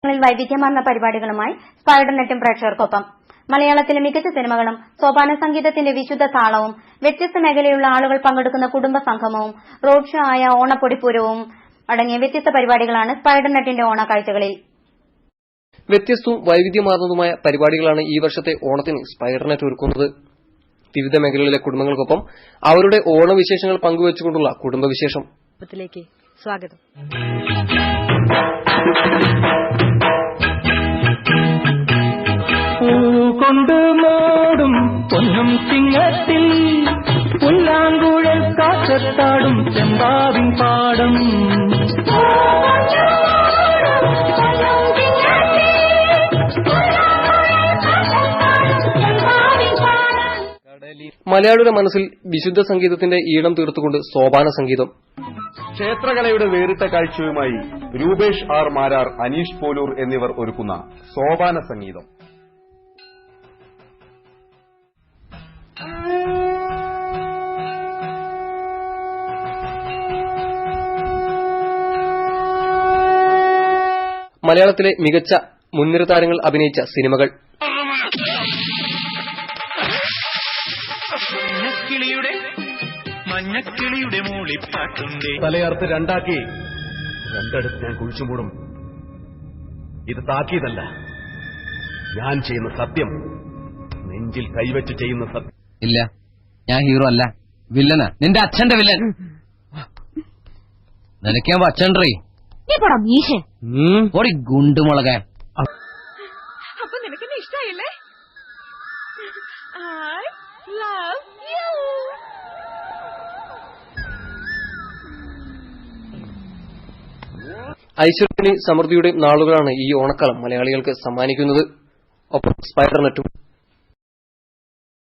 വൈവിധ്യമാർന്ന പരിപാടികളുമായി സ്പൈഡർ നെറ്റും പ്രേക്ഷകർക്കൊപ്പം. മലയാളത്തിലെ മികച്ച സിനിമകളും സോപാന സംഗീതത്തിന്റെ വിശുദ്ധ താളവും വ്യത്യസ്ത മേഖലയിലുള്ള ആളുകൾ പങ്കെടുക്കുന്ന കുടുംബ സംഗമവും റോഡ് ഷോ ആയ ഓണപ്പൊടിപ്പൂരവും അടങ്ങിയ വ്യത്യസ്ത പരിപാടികളാണ് സ്പൈഡർ നെറ്റിന്റെ ഓണക്കാഴ്ചകളിൽ. വ്യത്യസ്തവും വൈവിധ്യമാർന്നതുമായ പരിപാടികളാണ് ഈ വർഷത്തെ ഓണത്തിന് സ്പൈഡർ നെറ്റ് ഒരുക്കുന്നത്. വിവിധ മേഖലകളിലെ കുടുംബങ്ങൾക്കൊപ്പം അവരുടെ ഓണവിശേഷങ്ങൾ പങ്കുവച്ചുകൊണ്ടുള്ള കുടുംബവിശേഷം. സ്വാഗതം. കൊണ്ട് മോടും പൊന്നും ചിങ്ങത്തിൽ പുല്ലാങ്കുഴൽ കാറ്റത്താടും ചെമ്പാവിൻ പാടം. മലയാളിയുടെ മനസ്സിൽ വിശുദ്ധ സംഗീതത്തിന്റെ ഈണം തീർത്തുകൊണ്ട് സോപാന സംഗീതം. ക്ഷേത്രകലയുടെ വേറിട്ട കാഴ്ചയുമായി രൂപേഷ് ആർ മാരാർ, അനീഷ് പോലൂർ എന്നിവർ ഒരുക്കുന്ന സോപാന സംഗീതം. മലയാളത്തിലെ മികച്ച മുൻനിര താരങ്ങൾ അഭിനയിച്ച സിനിമകൾ. മഞ്ഞക്കിളിയുടെ മൂളിപ്പാട്ടുണ്ട്. തലയർത്ത് രണ്ടാക്കി രണ്ടിടത്ത് ഞാൻ കുഴിച്ചു മൂടും. ഇത് താക്കീതല്ല, ഞാൻ ചെയ്യുന്ന സത്യം, നെഞ്ചിൽ കൈവച്ച് ചെയ്യുന്ന സത്യം. ഇല്ല, ഞാൻ ഹീറോ അല്ല, വില്ലനാ. നിന്റെ അച്ഛന്റെ വില്ലൻ. നിനക്ക് ഞാൻ അച്ഛൻറീ ഓടി ഗുണ്ടുമുളകെ. അപ്പൊ നിനക്കെന്നെ ഇഷ്ടായില്ലേ? I love you. ഐശ്വര്യത്തിന്റെയും സമൃദ്ധിയുടെയും നാളുകളാണ് ഈ ഓണക്കാലം മലയാളികൾക്ക് സമ്മാനിക്കുന്നത്. ഒപ്പം സ്പൈഡർ നെറ്റും.